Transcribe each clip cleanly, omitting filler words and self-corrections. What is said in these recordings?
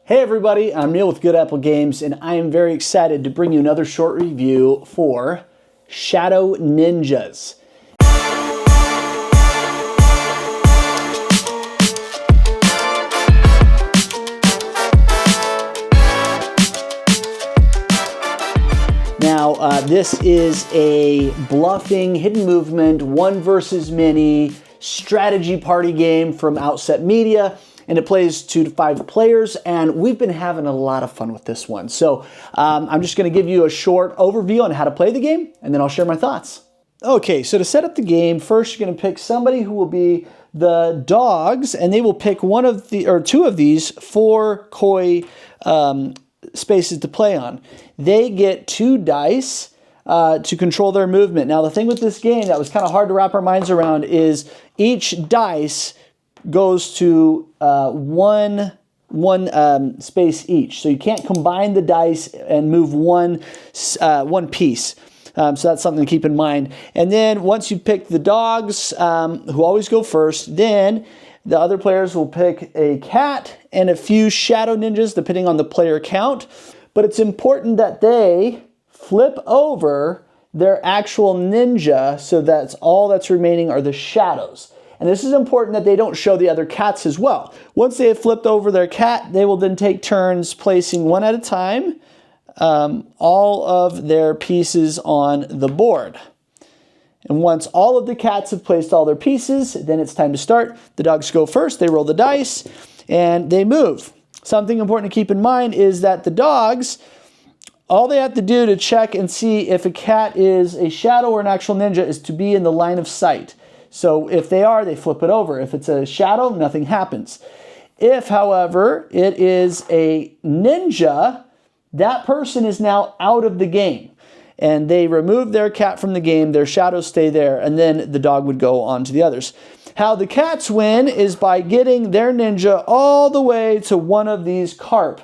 Hey everybody, I'm Neil with Good Apple Games, and I am very excited to bring you another short review for Shadow Ninjas. Now, this is a bluffing, hidden movement, one versus many strategy party game from Outset Media. And it plays 2 to 5 players, and we've been having a lot of fun with this one. So I'm just going to give you a short overview on how to play the game, and then I'll share my thoughts. Okay, so to set up the game, first you're going to pick somebody who will be the dogs, and they will pick one of the or two of these 4 koi spaces to play on. They get 2 dice to control their movement. Now, the thing with this game that was kind of hard to wrap our minds around is each dice goes to one space each. So you can't combine the dice and move one piece. So that's something to keep in mind. And then once you pick the dogs, who always go first, then the other players will pick a cat and a few shadow ninjas, depending on the player count. But it's important that they flip over their actual ninja, so that's all that's remaining are the shadows. And this is important that they don't show the other cats as well. Once they have flipped over their cat, they will then take turns placing one at a time all of their pieces on the board. And once all of the cats have placed all their pieces, then it's time to start. The dogs go first, they roll the dice, and they move. Something important to keep in mind is that the dogs, all they have to do to check and see if a cat is a shadow or an actual ninja is to be in the line of sight. So if they are, they flip it over. If it's a shadow, nothing happens. If, however, it is a ninja, that person is now out of the game. And they remove their cat from the game, their shadows stay there, and then the dog would go on to the others. How the cats win is by getting their ninja all the way to one of these carp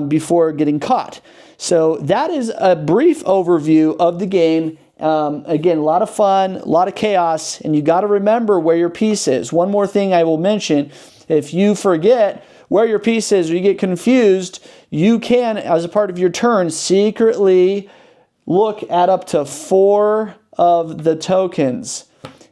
before getting caught. So that is a brief overview of the game. Again, a lot of fun, a lot of chaos, and you got to remember where your piece is. One more thing I will mention, if you forget where your piece is or you get confused, you can, as a part of your turn, secretly look at up to 4 of the tokens,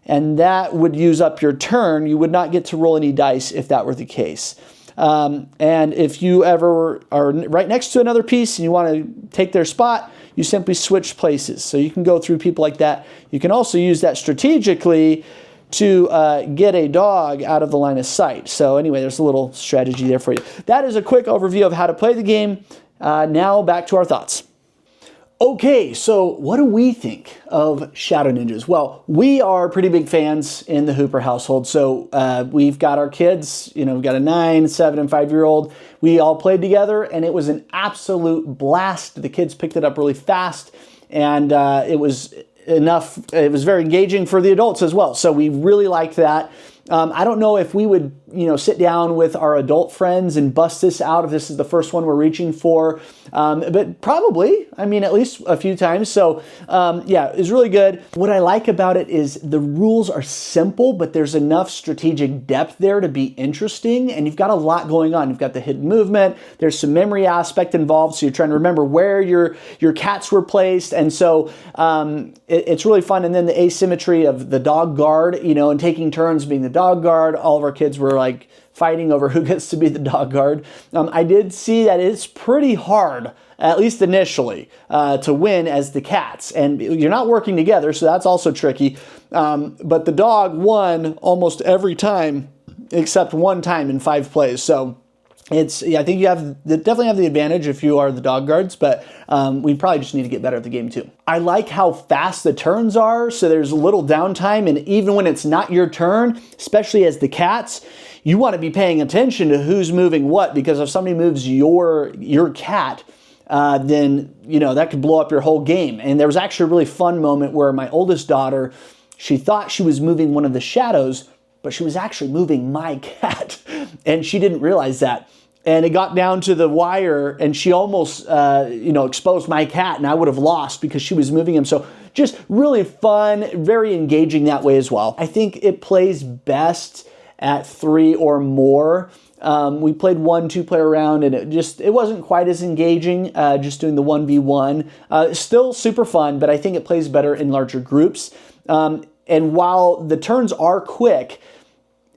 and that would use up your turn. You would not get to roll any dice if that were the case. And if you ever are right next to another piece and you want to take their spot, you simply switch places. So you can go through people like that. You can also use that strategically to get a dog out of the line of sight. So anyway, there's a little strategy there for you. That is a quick overview of how to play the game. Now back to our thoughts. Okay, so what do we think of Shadow Ninjas? Well, we are pretty big fans in the Hooper household. So we've got our kids, we've got a 9, 7, and 5-year-old. We all played together, and it was an absolute blast. The kids picked it up really fast, and it was very engaging for the adults as well. So we really liked that. I don't know if we would, sit down with our adult friends and bust this out if this is the first one we're reaching for. But probably, at least a few times. So yeah, it's really good. What I like about it is the rules are simple, but there's enough strategic depth there to be interesting. And you've got a lot going on. You've got the hidden movement. There's some memory aspect involved. So you're trying to remember where your cats were placed. And so it's really fun. And then the asymmetry of the dog guard, and taking turns being the dog guard. All of our kids were like fighting over who gets to be the dog guard. I did see that it's pretty hard, at least initially, to win as the cats. And you're not working together, so that's also tricky. But the dog won almost every time, except one time in 5 plays. So I think you definitely have the advantage if you are the dog guards, but we probably just need to get better at the game too. I like how fast the turns are, so there's a little downtime, and even when it's not your turn, especially as the cats, you want to be paying attention to who's moving what, because if somebody moves your cat, then that could blow up your whole game. And there was actually a really fun moment where my oldest daughter, she thought she was moving one of the shadows, but she was actually moving my cat, and she didn't realize that. And it got down to the wire, and she almost, exposed my cat, and I would have lost because she was moving him. So just really fun, very engaging that way as well. I think it plays best at 3 or more. We played 2-player round, and it wasn't quite as engaging, just doing the 1v1. Still super fun, but I think it plays better in larger groups. And while the turns are quick,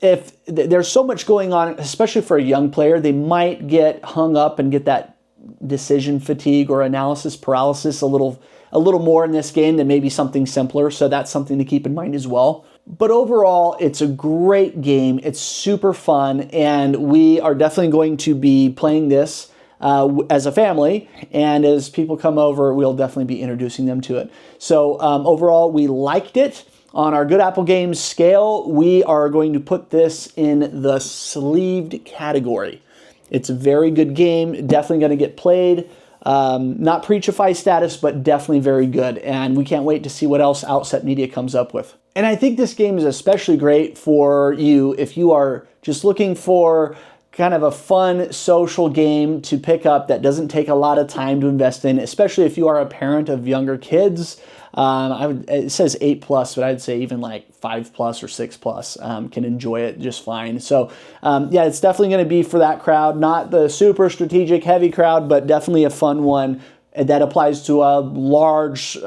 if there's so much going on, especially for a young player, they might get hung up and get that decision fatigue or analysis paralysis a little more in this game than maybe something simpler. So that's something to keep in mind as well. But overall, it's a great game. It's super fun, and we are definitely going to be playing this as a family, and as people come over, we'll definitely be introducing them to it. So overall, we liked it. On our Good Apple Games scale, we are going to put this in the sleeved category. It's a very good game, definitely going to get played. Not Preachify status, but definitely very good. And we can't wait to see what else Outset Media comes up with. And I think this game is especially great for you if you are just looking for kind of a fun social game to pick up that doesn't take a lot of time to invest in, especially if you are a parent of younger kids. It says 8+, but I'd say even like 5+ or 6+ can enjoy it just fine. So yeah, it's definitely going to be for that crowd, not the super strategic heavy crowd, but definitely a fun one that applies to a large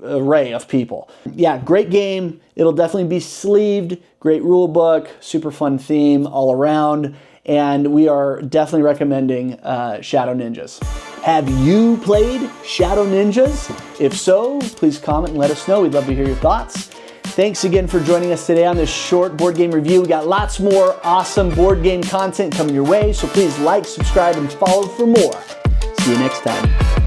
array of people. Yeah, great game. It'll definitely be sleeved. Great rule book, super fun theme all around, and we are definitely recommending Shadow Ninjas. Have you played Shadow Ninjas? If so, please comment and let us know. We'd love to hear your thoughts. Thanks again for joining us today on this short board game review. We got lots more awesome board game content coming your way, so please like, subscribe, and follow for more. See you next time.